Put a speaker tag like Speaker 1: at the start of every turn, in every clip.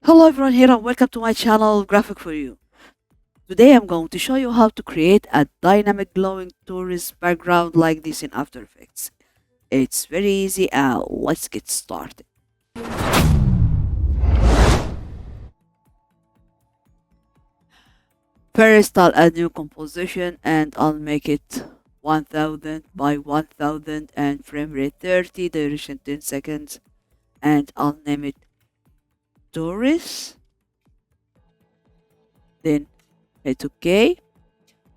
Speaker 1: Hello everyone here and welcome to my channel Graphic for You. Today I'm going to show you how to create a dynamic glowing tourist background like this in After Effects. It's very easy and let's get started. First I'll add new composition and I'll make it 1000 by 1000 and frame rate 30, duration 10 seconds, and I'll name it Torus. Then hit OK.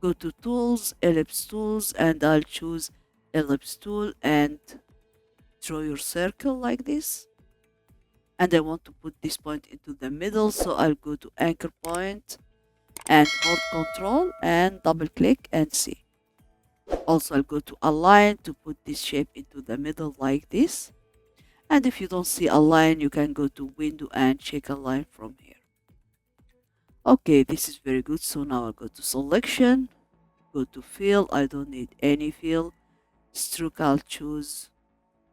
Speaker 1: Go to tools, ellipse tools, and I'll choose ellipse tool and draw your circle like this. And I want to put this point into the middle, so I'll go to anchor point and hold control and double click and see. Also I'll go to align to put this shape into the middle like this. And if you don't see a line, you can go to window and check a line from here. Okay, this is very good. So now I'll go to selection, go to fill. I don't need any fill. Stroke, I'll choose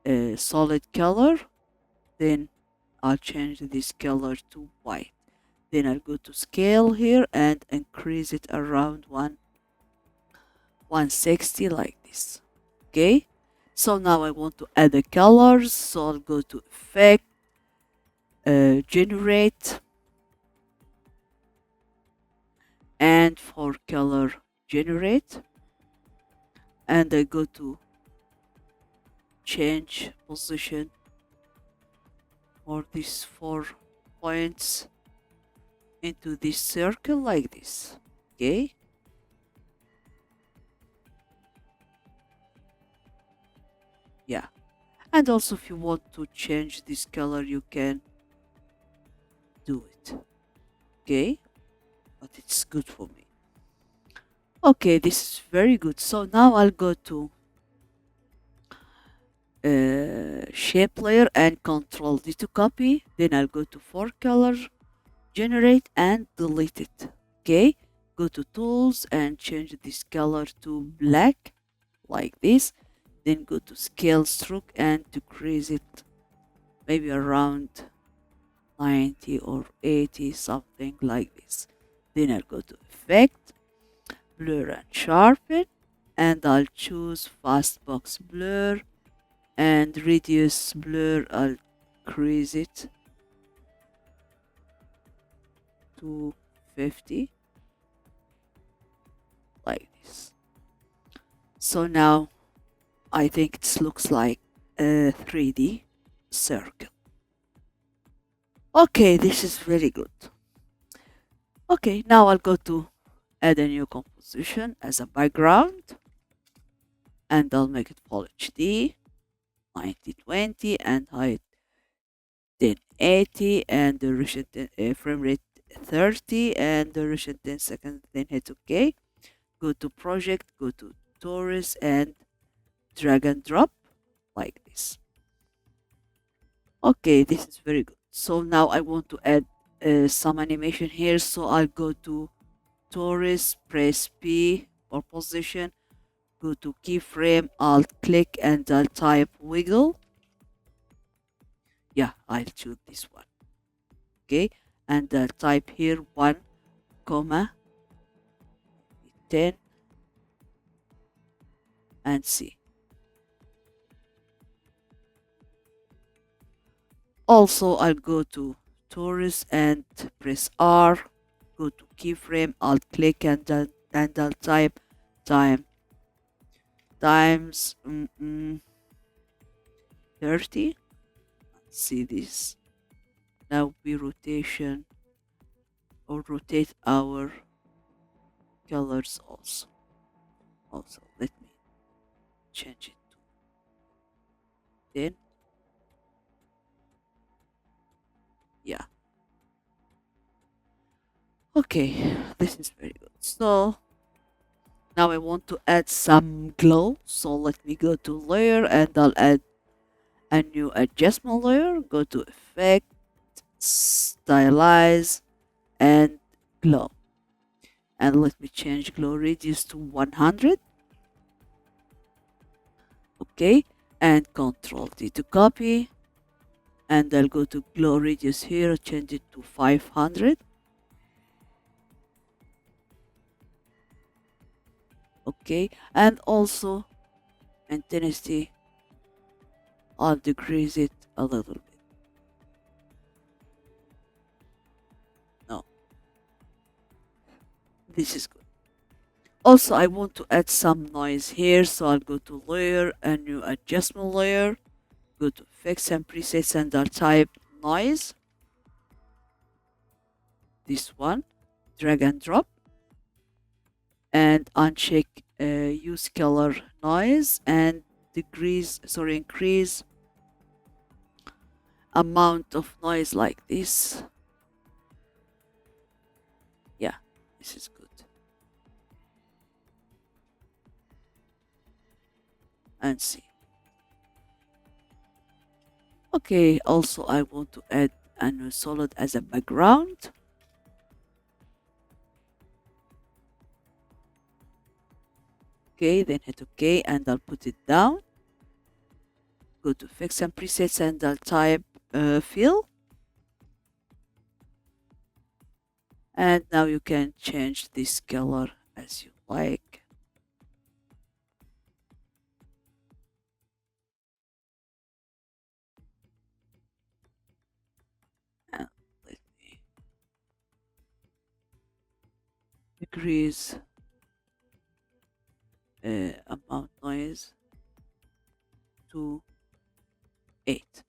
Speaker 1: a solid color. Then I'll change this color to white. Then I'll go to scale here and increase it around 160 like this. Okay, so now I want to add the colors, so I'll go to effect, generate, and for color generate, and I go to change position for these 4 points into this circle like this. Okay, yeah, and also if you want to change this color you can do it. Okay, but it's good for me. Okay, this is very good. So now I'll go to shape layer and control D to copy. Then I'll go to 4 color, generate and delete it. Okay, go to tools and change this color to black like this. Then go to scale stroke and decrease it maybe around 90 or 80, something like this. Then I'll go to effect, blur and sharpen, and I'll choose fast box blur and reduce blur. I'll increase it to 50 like this. So now I think it looks like a 3D circle. Okay, this is very good. Okay, now I'll go to add a new composition as a background and I'll make it full HD 1920 and height 1080 and duration frame rate 30 and duration 10 seconds. Then hit OK. Go to project, go to Torus and drag and drop like this. Okay, this is very good. So now I want to add some animation here, so I'll go to Torus, press P for position, go to keyframe, Alt click and I'll type wiggle. Yeah, I'll choose this one. Okay, and I'll type here 1, 10 and C. Also, I'll go to Torus and press R, go to keyframe, Alt click and I'll type time times 30. See this. Now we rotation or rotate our colors also. Also, let me change it to 10. Yeah. Okay, this is very good. So now I want to add some glow. So let me go to layer and I'll add a new adjustment layer. Go to effect, stylize and glow. And let me change glow radius to 100. Okay, and Control D to copy. and I'll go to glow radius here, change it to 500. Okay, and also intensity, I'll decrease it a little bit. No, this is good. Also, I want to add some noise here, so I'll go to layer, a new adjustment layer, go to effects and presets, and I'll type noise, this one, drag and drop, and uncheck use color noise, and increase amount of noise like this. Yeah, this is good. And see. Okay, also I want to add a new solid as a background. Okay, then hit OK and I'll put it down. Go to fix and presets and I'll type fill. And now you can change this color as you like. And let me decrease amount noise to 8.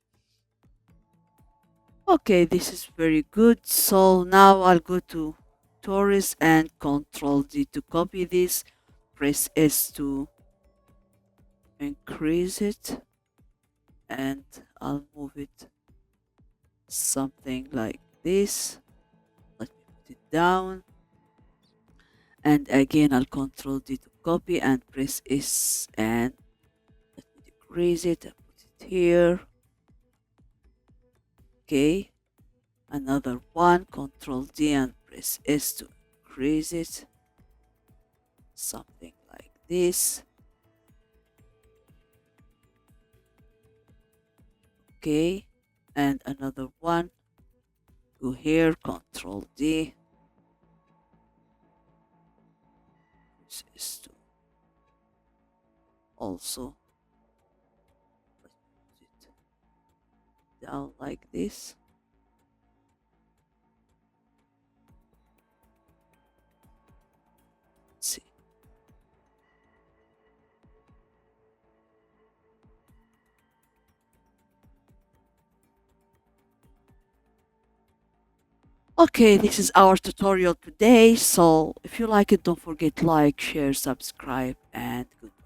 Speaker 1: Okay, this is very good. So now I'll go to Torus and Control D to copy this. Press S to increase it, and I'll move it something like this. Let me put it down, and again I'll Control D to copy and press S, and let me decrease it and put it here. Okay, another one, Control D and press S to increase it, something like this. Okay, and another one, go here, Control D, press S to also put it down like this. See. Okay, this is our tutorial today. So if you like it, don't forget like, share, subscribe, and goodbye.